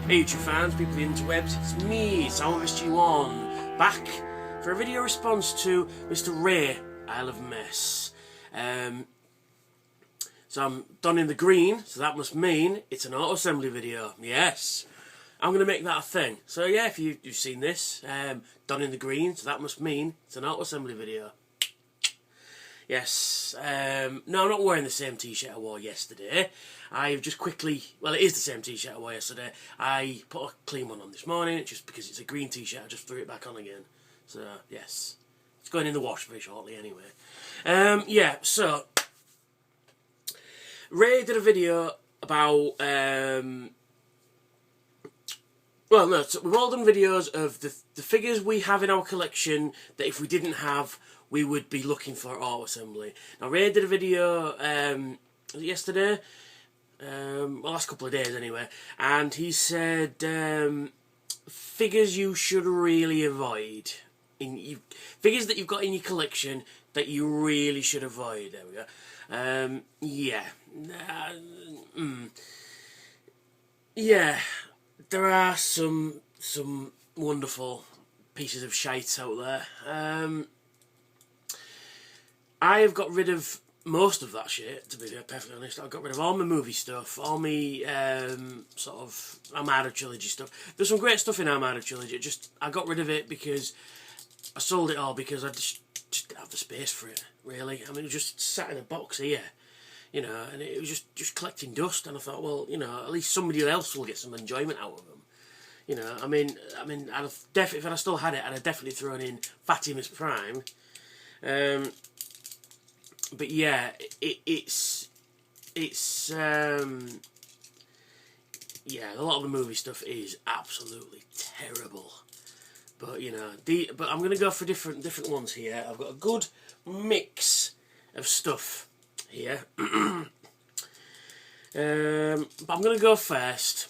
Hey YouTube fans, people of the interwebs, it's me, ilovemess, back for a video response to Mr. Ray, ilovemess. So I'm done in the green, so that must mean it's an auto assembly video. Yes, I'm going to make that a thing. So yeah, if you've seen this, done in the green, so that must mean it's an auto assembly video. Yes, no, I'm not wearing the same t-shirt I wore yesterday. I've just quickly, well, it is the same t-shirt I wore yesterday. I put a clean one on this morning, just because it's a green t-shirt, I just threw it back on again. So, yes, it's going in the wash very shortly anyway. Yeah, so, Ray did a video about, well, no, so we've all done videos of the figures we have in our collection that if we didn't have, we would be looking for auto assembly. Now Ray did a video yesterday, well, last couple of days anyway, and he said figures you should really avoid, figures that you've got in your collection that you really should avoid. There we go. Yeah, yeah, there are some wonderful pieces of shite out there. I've got rid of most of that shit, to be perfectly honest. I've got rid of all my movie stuff, all my sort of Armada Trilogy stuff. There's some great stuff in Armada Trilogy, I got rid of it because I sold it all because I just didn't have the space for it, really. I mean, it just sat in a box here, you know, and it was just collecting dust, and I thought, well, you know, at least somebody else will get some enjoyment out of them. You know, I mean, I'd have if I still had it, I'd have definitely thrown in Fatima's Prime. But yeah, it's yeah, a lot of the movie stuff is absolutely terrible. But you know, but I'm gonna go for different ones here. I've got a good mix of stuff here. But I'm gonna go first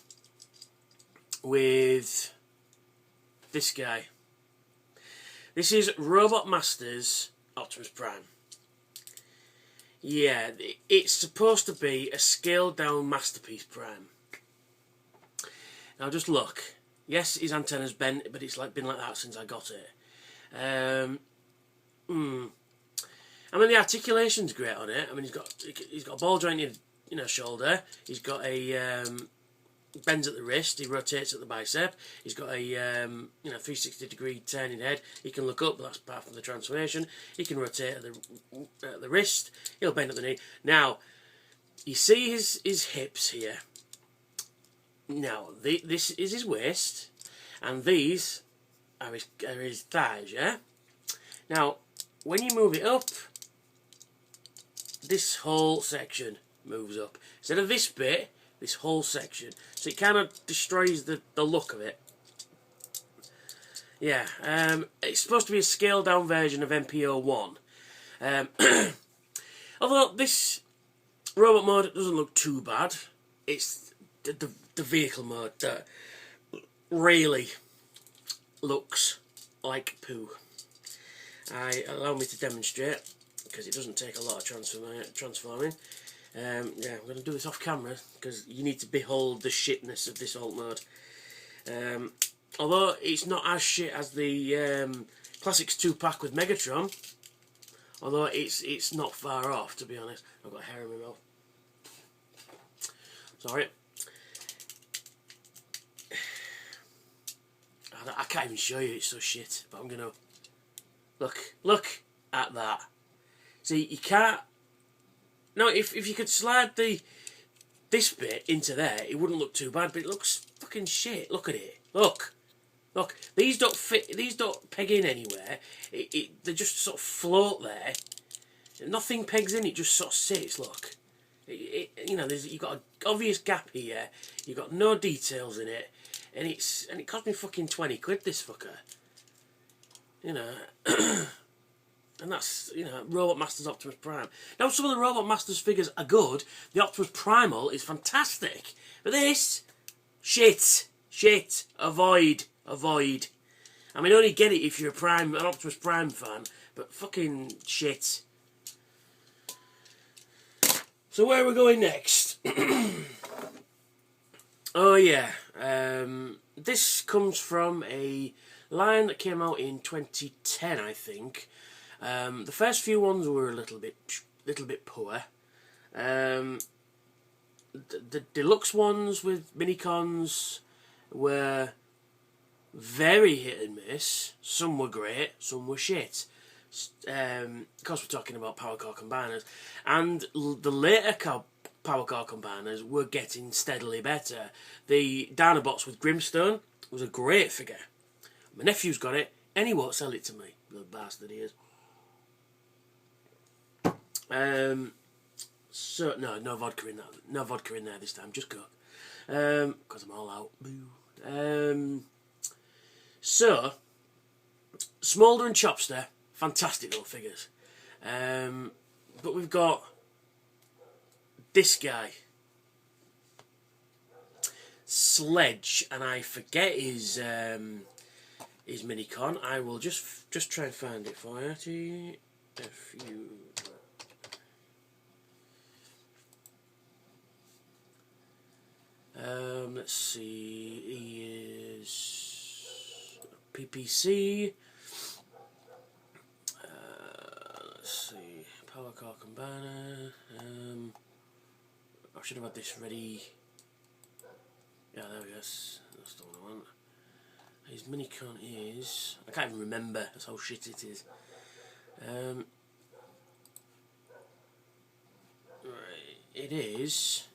with this guy. This is Robot Masters Optimus Prime. Yeah, it's supposed to be a scaled down Masterpiece Prime. Now just look. Yes, his antenna's bent, but it's been like that since I got it. I mean, the articulation's great on it. I mean, he's got a ball jointed, you know, shoulder. He's got a bends at the wrist. He rotates at the bicep. He's got a you know, 360-degree turning head. He can look up, but that's apart from the transformation. He can rotate at the wrist. He'll bend at the knee. Now, you see his hips here. Now, this is his waist, and these are his thighs. Yeah. Now, when you move it up, this whole section moves up instead of this bit. This whole section, so it kind of destroys the look of it. Yeah, it's supposed to be a scaled down version of MPO1. Although this robot mode doesn't look too bad, it's the vehicle mode that really looks like poo. Allow me to demonstrate, because it doesn't take a lot of transforming. Yeah, I'm going to do this off camera because you need to behold the shitness of this alt mode. Although it's not as shit as the Classics 2-pack with Megatron, although it's not far off, to be honest. I've got hair in my mouth. Sorry. I can't even show you, it's so shit, but I'm going to... Look at that. See, you can't... Now, if you could slide this bit into there, it wouldn't look too bad, but it looks fucking shit. Look at it. Look. These don't fit. These don't peg in anywhere. They just sort of float there. Nothing pegs in. It just sort of sits. Look. You know, you've got an obvious gap here. You've got no details in it, and it cost me fucking 20 quid. This fucker. You know. And that's, you know, Robot Masters Optimus Prime. Now, some of the Robot Masters figures are good. The Optimus Primal is fantastic. But this, shit. Avoid. I mean, only get it if you're an Optimus Prime fan. But fucking shit. So where are we going next? Oh yeah, this comes from a line that came out in 2010, I think. The first few ones were a little bit poor. Um, the deluxe ones with minicons were very hit and miss. Some were great, some were shit. Of course, we're talking about power core combiners, and the later power core combiners were getting steadily better. The Dinobots with Grimstone was a great figure. My nephew's got it, and he won't sell it to me. The bastard he is. So no vodka in that. No vodka in there this time. Just Coke. Because I'm all out. Boo. So Smolder and Chopster, fantastic little figures. But we've got this guy, Sledge, and I forget his minicon. I will just try and find it for you. TFU. Let's see. He is PPC. Let's see. Power core combiner. I should have had this ready. Yeah, there we go. That's the one I want. His minicon is... I can't even remember. That's how shit it is. Right. It is...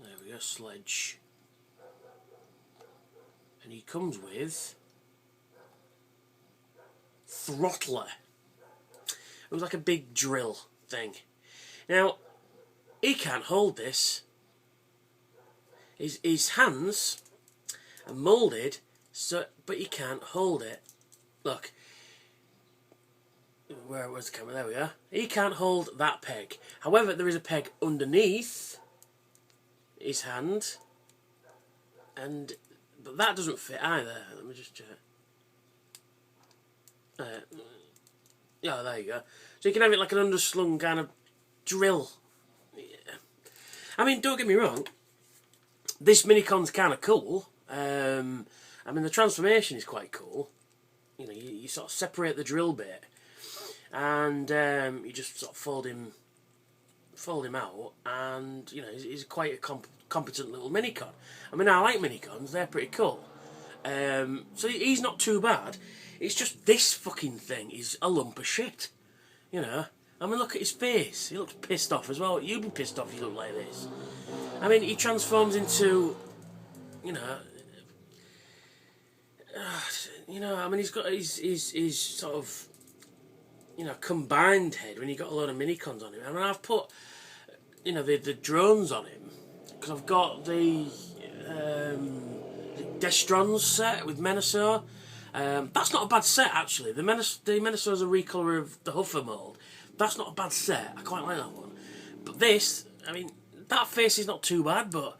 There we go. Sledge. And he comes with... Throttler. It was like a big drill thing. Now, he can't hold this. His hands are moulded, so but he can't hold it. Look. Where's the camera? There we are. He can't hold that peg. However, there is a peg underneath his hand, but that doesn't fit either. Let me just check. Yeah, there you go. So you can have it like an underslung kind of drill. Yeah. I mean, don't get me wrong. This minicon's kind of cool. I mean, the transformation is quite cool. You know, you sort of separate the drill bit, and you just sort of fold him out, and you know, he's quite a competent little minicon. I mean, I like minicons; they're pretty cool. So he's not too bad. It's just this fucking thing is a lump of shit. You know. I mean, look at his face. He looks pissed off as well. You'd be pissed off if you look like this. I mean, he transforms into, you know, I mean, he's got his sort of, you know, combined head when you got a load of minicons on him. I mean, I've put, you know, the drones on him because I've got the Destrons set with Menasor. That's not a bad set actually. The Menasor is a recolor of the Huffer mold. That's not a bad set. I quite like that one. But this, I mean, that face is not too bad, but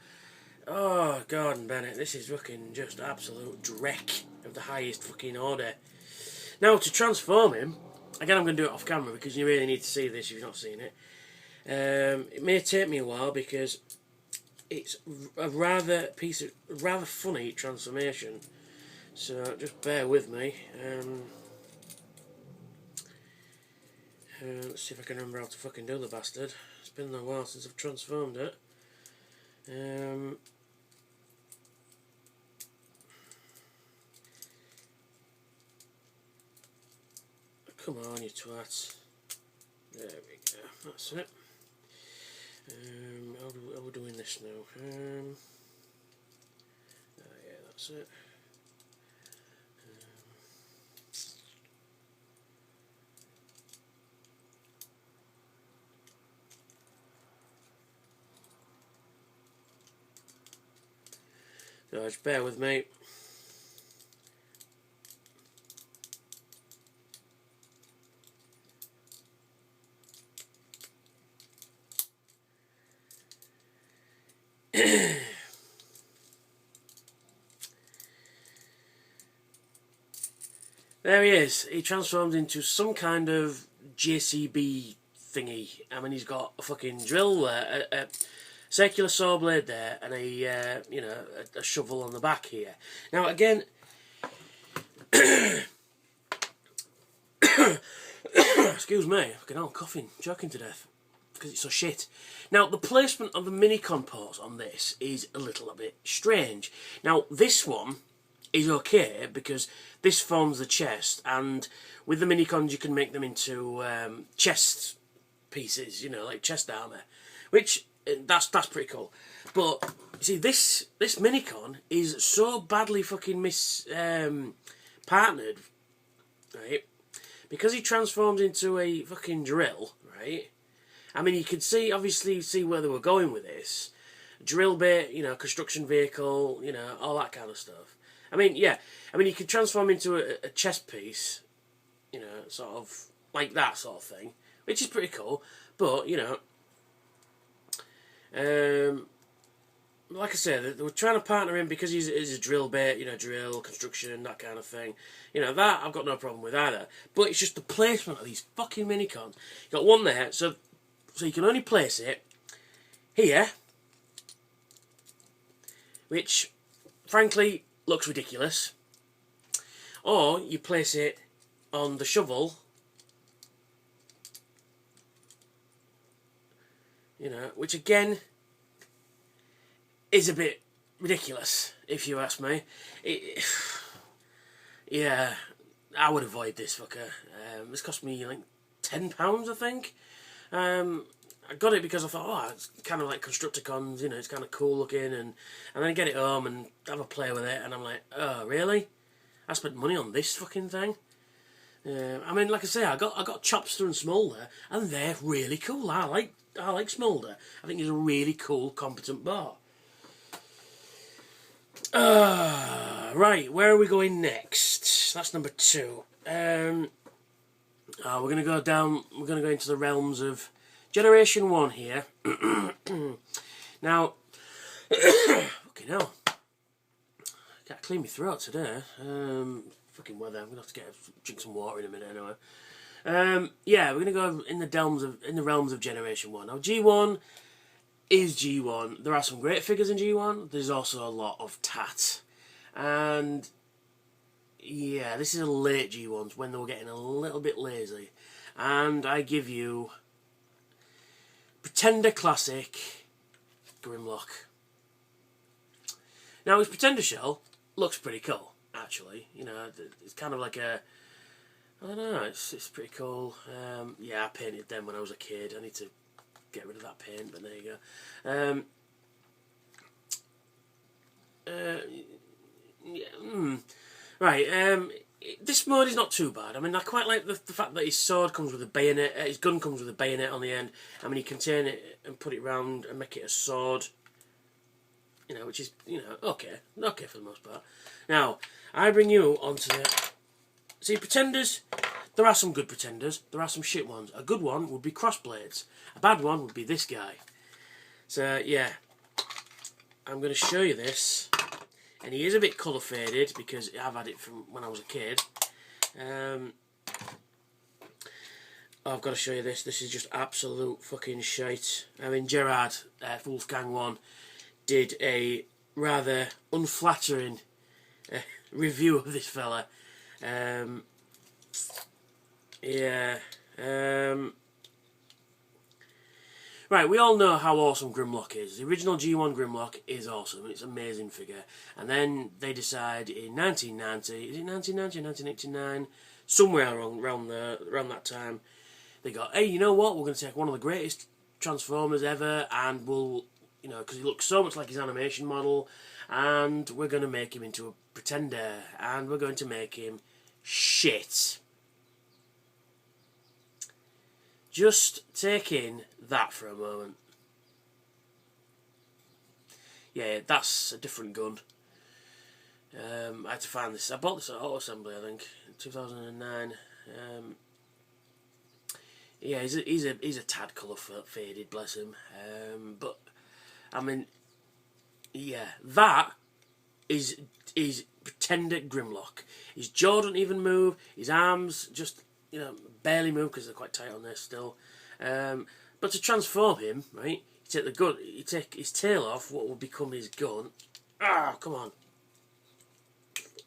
oh, Gordon Bennett, this is fucking just absolute dreck of the highest fucking order. Now, to transform him, again, I'm going to do it off camera because you really need to see this if you've not seen it. It may take me a while because it's a rather funny transformation. So just bear with me. Let's see if I can remember how to fucking do the bastard. It's been a while since I've transformed it. Come on, you twat. There we go. That's it. How are we doing this now? Yeah, that's it. So just bear with me. There he is. He transformed into some kind of JCB thingy. I mean, he's got a fucking drill there, circular saw blade there, and a you know, a shovel on the back here. Now again, excuse me, fucking hell, coughing, choking to death because it's so shit. Now the placement of the Minicon ports on this is a little bit strange. Now this one is okay because this forms the chest, and with the Minicons you can make them into chest pieces, you know, like chest armour, which that's pretty cool. But you see, this Minicon is so badly fucking partnered, right? Because he transforms into a fucking drill, right? I mean, you could obviously see where they were going with this. Drill bit, you know, construction vehicle, you know, all that kind of stuff. I mean, yeah. I mean, you could transform into a chest piece, you know, sort of like that sort of thing, which is pretty cool. But, you know, like I said, they were trying to partner him because he's a drill bit, you know, drill, construction, that kind of thing. You know, that I've got no problem with either. But it's just the placement of these fucking Minicons. You got one there, so you can only place it here, which, frankly, looks ridiculous. Or you place it on the shovel, you know, which again is a bit ridiculous, if you ask me. Yeah, I would avoid this fucker. This cost me like £10, I think. I got it because I thought, oh, it's kind of like Constructicons, you know, it's kind of cool looking, and then I get it home and have a play with it, and I'm like, oh, really? I spent money on this fucking thing? I mean, like I say, I got Chopster and Smolder, and they're really cool. I like Smolder. I think he's a really cool, competent bar. Right, where are we going next? That's number 2. We're going to go down. We're going to go into the realms of Generation 1 here. Now, fucking hell, can't clean my throat today. Fucking weather. I'm gonna have to drink some water in a minute anyway. Yeah, we're gonna go in the realms of Generation 1. Now, G1 is G1. There are some great figures in G1. There's also a lot of tat, and yeah, this is a late G1s when they were getting a little bit lazy, and I give you Pretender Classic Grimlock. Now his Pretender shell looks pretty cool, actually. You know, it's kind of like a, I don't know, it's pretty cool. Yeah, I painted them when I was a kid. I need to get rid of that paint, but there you go. Yeah, right, this mode is not too bad. I mean, I quite like the fact that his sword comes with a bayonet, his gun comes with a bayonet on the end. I mean, you can turn it and put it round and make it a sword. You know, which is, you know, okay for the most part. Now, I bring you onto the... See, Pretenders, there are some good Pretenders, there are some shit ones. A good one would be Crossblades. A bad one would be this guy. So, yeah. I'm going to show you this. And he is a bit colour faded because I've had it from when I was a kid. I've got to show you this. This is just absolute fucking shite. I mean, Gerard, Wolfgang 1, did a rather unflattering review of this fella. Yeah. Right, we all know how awesome Grimlock is. The original G1 Grimlock is awesome. It's an amazing figure. And then they decide in 1990, is it 1990 or 1989? Somewhere around that time, they go, hey, you know what? We're going to take one of the greatest Transformers ever, and we'll, you know, because he looks so much like his animation model, and we're going to make him into a Pretender, and we're going to make him shit. Just take in that for a moment. Yeah, that's a different gun. I had to find this. I bought this at Auto Assembly, I think, in 2009. Yeah, he's a tad colour faded, bless him. But I mean, yeah, that is Pretender Grimlock. His jaw doesn't even move. His arms just, you know, barely move because they're quite tight on there still. But to transform him, right, You take his tail off, what will become his gun. Ah, come on.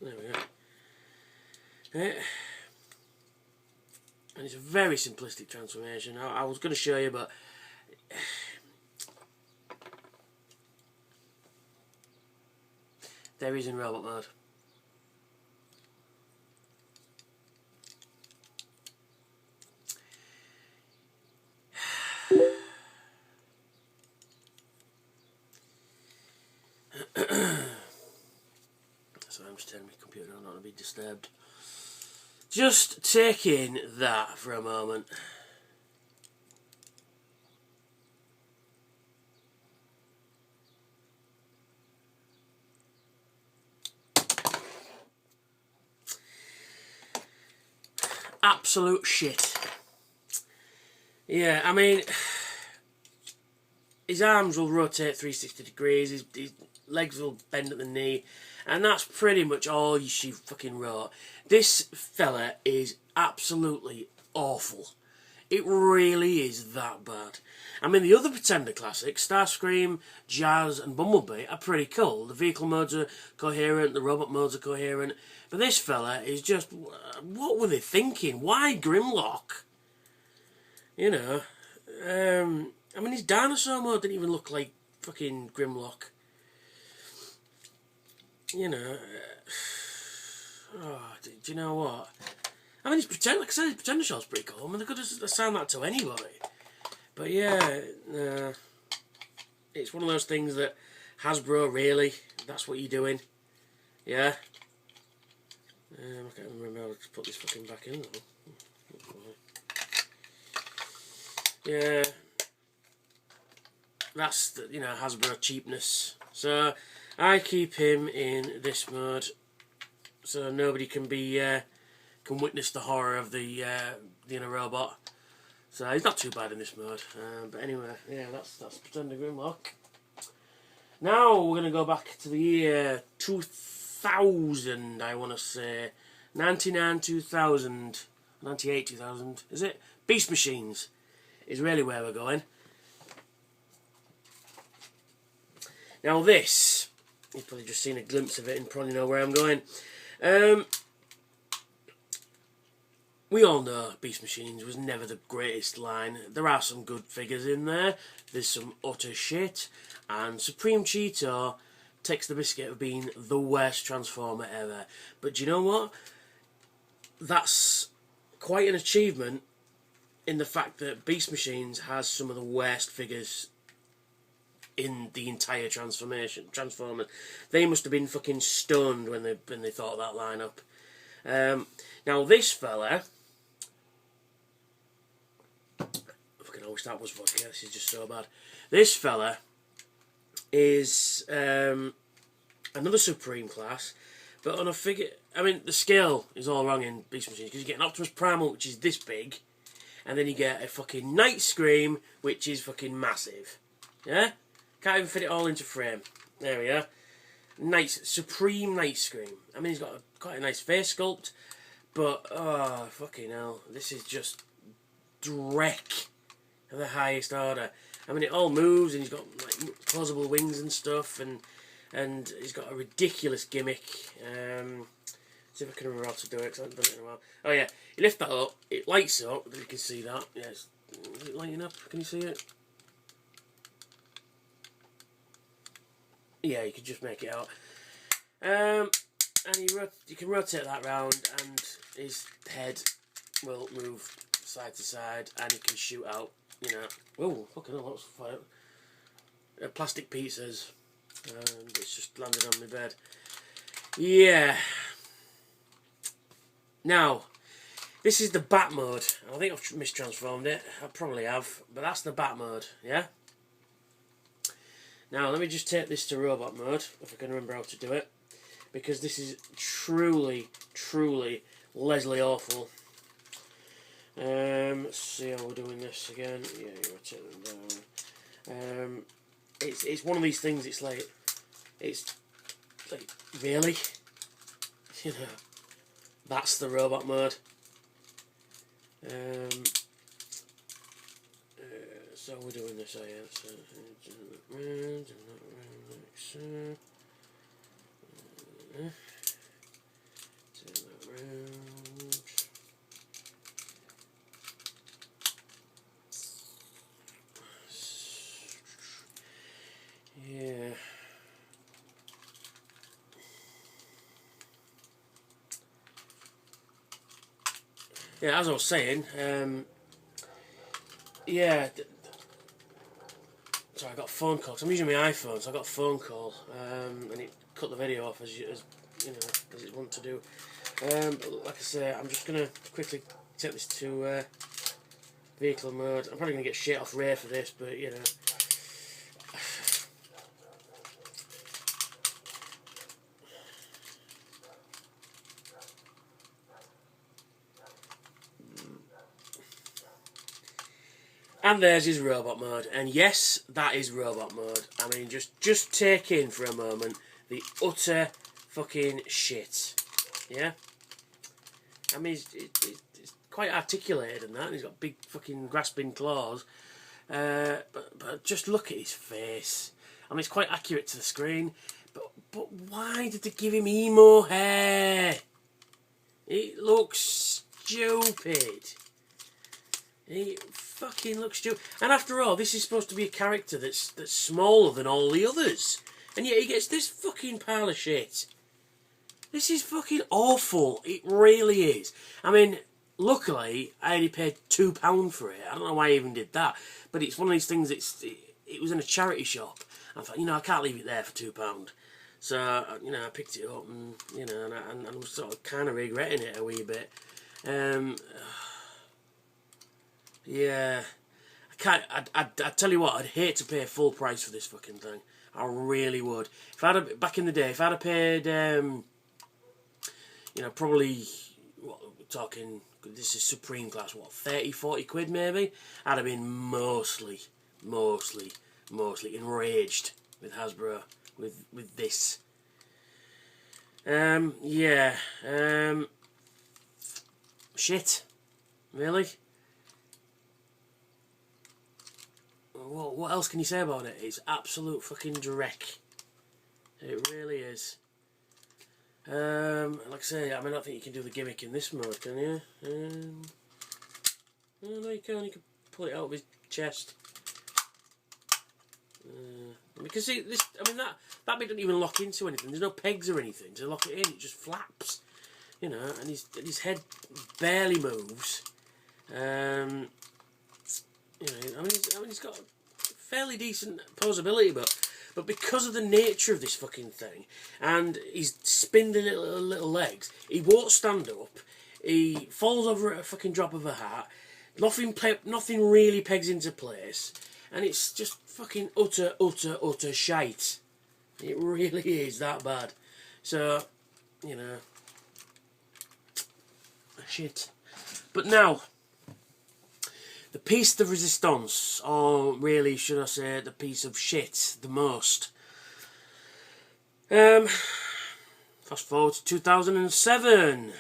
There we go. And it's a very simplistic transformation. I was going to show you, but there he is in robot mode. So I'm just turning my computer on, not to be disturbed. Just take in that for a moment. Absolute shit. Yeah, I mean, his arms will rotate 360 degrees, his legs will bend at the knee, and that's pretty much all she fucking wrote. This fella is absolutely awful. It really is that bad. I mean, the other Pretender classics, Starscream, Jazz and Bumblebee, are pretty cool. The vehicle modes are coherent, the robot modes are coherent, but this fella is just... what were they thinking? Why Grimlock? You know, I mean, his dinosaur mode didn't even look like fucking Grimlock. You know, do you know what? I mean, like I said, his Pretender shot's pretty cool. I mean, they could assign that to anybody. But yeah, it's one of those things that Hasbro, really, that's what you're doing. Yeah. I can't remember how to put this fucking back in though. Yeah. That's the, you know, Hasbro cheapness. So I keep him in this mode, so nobody can be can witness the horror of the inner robot. So he's not too bad in this mode. But anyway, yeah, that's Pretender Grimlock. Now we're gonna go back to the year 2000. I want to say 99, 2000, 98, 2000. Is it? Beast Machines is really where we're going. Now this, you've probably just seen a glimpse of it and probably know where I'm going. We all know Beast Machines was never the greatest line. There are some good figures in there. There's some utter shit. And Supreme Cheetor takes the biscuit of being the worst Transformer ever. But do you know what? That's quite an achievement in the fact that Beast Machines has some of the worst figures in the entire Transformers. They must have been fucking stunned when they thought of that lineup. Now this fella, fucking I wish that was vodka. This is just so bad. This fella is another Supreme class, but on a figure. I mean, the scale is all wrong in Beast Machines because you get an Optimus Primal, which is this big, and then you get a fucking Night Scream, which is fucking massive. Yeah. Can't even fit it all into frame. There we are. Nice, Supreme Night Scream. I mean, he's got quite a nice face sculpt, but, oh, fucking hell. This is just dreck of the highest order. I mean, it all moves, and he's got, like, closable wings and stuff, and he's got a ridiculous gimmick. See if I can remember how to do it, because I haven't done it in a while. Oh, yeah. You lift that up, it lights up, you can see that. Yes. Is it lighting up? Can you see it? Yeah, you can just make it out. And you can rotate that round, and his head will move side to side, and he can shoot out, you know. Oh, fucking hell, that's fire. Plastic pizzas. And it's just landed on my bed. Yeah. Now, this is the Bat mode. I think I've mistransformed it. I probably have. But that's the Bat mode, yeah? Now, let me just take this to robot mode, if I can remember how to do it. Because this is truly, truly Leslie awful. Let's see how we're doing this again. Yeah, you rotate them down. It's one of these things, it's like, really? You know, that's the robot mode. So we're doing this, oh yeah, so turn that round. Yeah. Yeah, as I was saying, yeah. So I got a phone call. 'Cause I'm using my iPhone, so I got a phone call, and it cut the video off as you know, as it wants to do. But like I say, I'm just gonna quickly take this to vehicle mode. I'm probably gonna get shit off Ray for this, but you know. And there's his robot mode. And yes, that is robot mode. I mean, just take in for a moment the utter fucking shit. Yeah? I mean, it's quite articulated and that, and he's got big fucking grasping claws. But just look at his face. I mean, it's quite accurate to the screen. But why did they give him emo hair? It looks stupid. He fucking looks stupid. And after all, this is supposed to be a character that's smaller than all the others. And yet he gets this fucking pile of shit. This is fucking awful. It really is. I mean, luckily, I only paid £2 for it. I don't know why I even did that. But it's one of these things, it was in a charity shop. I thought, you know, I can't leave it there for £2. So, you know, I picked it up and, you know, and I was sort of kind of regretting it a wee bit. Yeah, I can't. I'd tell you what. I'd hate to pay full price for this fucking thing. I really would. If I'd have, back in the day, if I'd have paid, you know, probably what we're talking. This is supreme class. What, 30, 40 quid maybe? I'd have been mostly enraged with Hasbro with this. Yeah. Shit. Really. What else can you say about it? It's absolute fucking dreck. It really is. Like I say, I mean, I don't think you can do the gimmick in this mode, can you? Oh, no, you can. You can pull it out of his chest. Because see, this. I mean, that bit doesn't even lock into anything. There's no pegs or anything to lock it in. It just flaps. You know, and his head barely moves. You know, I mean, he's got fairly decent posability, but because of the nature of this fucking thing and his spindly little legs, he won't stand up. He falls over at a fucking drop of a hat. Nothing really pegs into place, and it's just fucking utter shite. It really is that bad. So, you know, shit. But now, the piece de resistance, or really, should I say, the piece of shit, the most. Fast forward to 2007.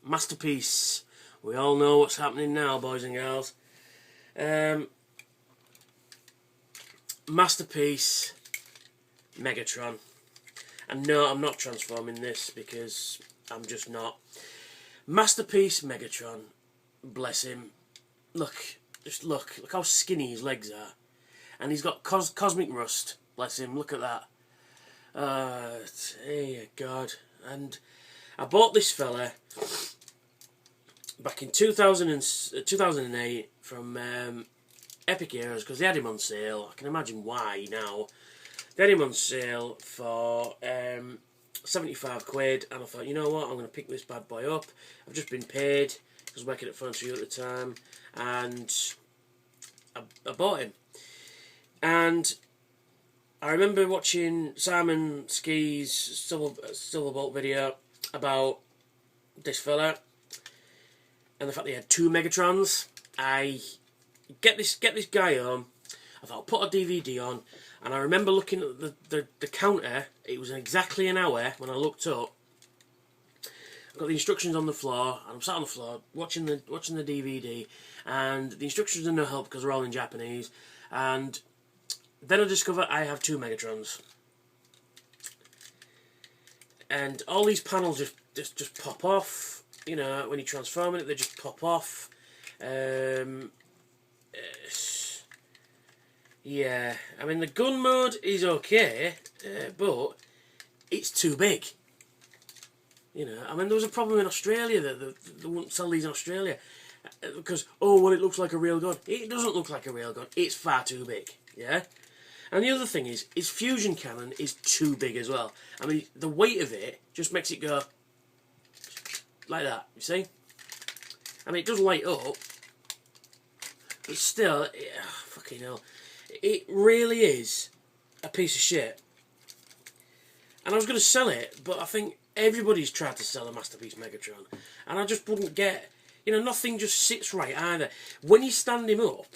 Masterpiece. We all know what's happening now, boys and girls. Masterpiece Megatron. And no, I'm not transforming this because I'm just not. Masterpiece Megatron. Bless him. Look. Just look how skinny his legs are. And he's got cosmic rust. Bless him, look at that. Dear God. And I bought this fella back in 2008 from Epic Heroes because they had him on sale. I can imagine why now. They had him on sale for 75 quid, and I thought, you know what, I'm going to pick this bad boy up. I've just been paid. I was working at Furniture at the time, and I bought him. And I remember watching Simon Ski's Silverbolt video about this fella and the fact that he had 2 Megatrons. I get this guy home. I thought I'll put a DVD on, and I remember looking at the counter. It was exactly an hour when I looked up. Got the instructions on the floor, and I'm sat on the floor watching the DVD, and the instructions are no help because they're all in Japanese. And then I discover I have 2 Megatrons. And all these panels just pop off. You know, when you transform it, they just pop off. Yeah, I mean, the gun mode is okay, but it's too big. You know, I mean, there was a problem in Australia that they wouldn't sell these in Australia. Because, oh, well, it looks like a real gun. It doesn't look like a real gun. It's far too big, yeah? And the other thing is fusion cannon is too big as well. I mean, the weight of it just makes it go like that, you see? I mean, it does light up, but still, fucking hell. It really is a piece of shit. And I was going to sell it, but I think everybody's tried to sell a Masterpiece Megatron. And I just wouldn't get... You know, nothing just sits right either. When you stand him up,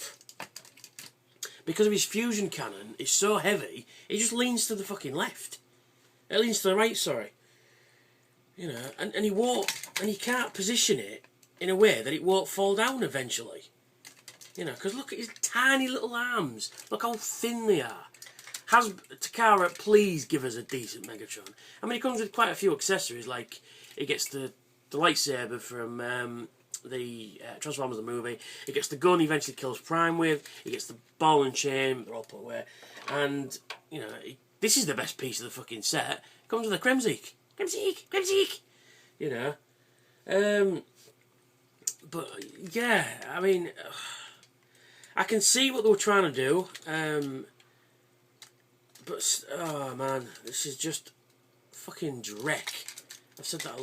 because of his fusion cannon, it's so heavy, he just leans to the fucking left. It leans to the right, sorry. You know, and he won't... And you can't position it in a way that it won't fall down eventually. You know, because look at his tiny little arms. Look how thin they are. Takara, please give us a decent Megatron. I mean, it comes with quite a few accessories, like it gets the lightsaber from the Transformers the movie. It gets the gun he eventually kills Prime with. It gets the ball and chain. They're all put away. And, you know, this is the best piece of the fucking set. It comes with a Kremzik. Kremzik! You know. But, yeah, I mean... I can see what they were trying to do, but, oh man, this is just fucking dreck. I've said that,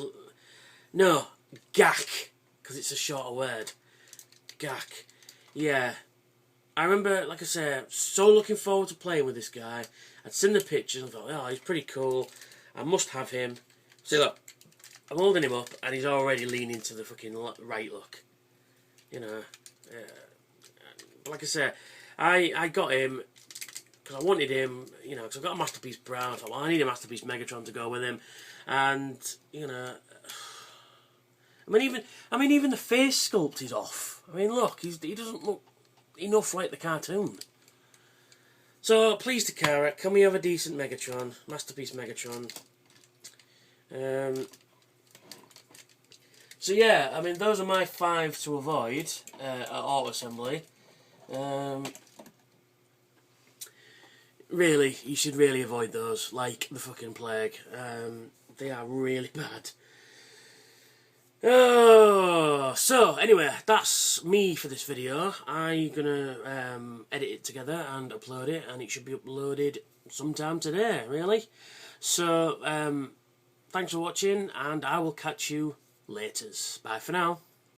no, gack, because it's a shorter word, gack, yeah. I remember, like I said, so looking forward to playing with this guy. I'd seen the pictures and thought, oh, he's pretty cool, I must have him. See, look, I'm holding him up and he's already leaning to the fucking right, look, you know. Like I said, I got him because I wanted him, you know, because I've got a Masterpiece Brown. I thought, well, I need a Masterpiece Megatron to go with him, and you know, I mean, even the face sculpt is off. I mean, look, he doesn't look enough like the cartoon. So please, Takara, can we have a decent Megatron, Masterpiece Megatron? So yeah, I mean, those are my 5 to avoid at auto assembly. Really, you should really avoid those, like the fucking plague. They are really bad. Oh, so anyway, that's me for this video. I'm gonna edit it together and upload it, and it should be uploaded sometime today, really. So, thanks for watching, and I will catch you later. Bye for now.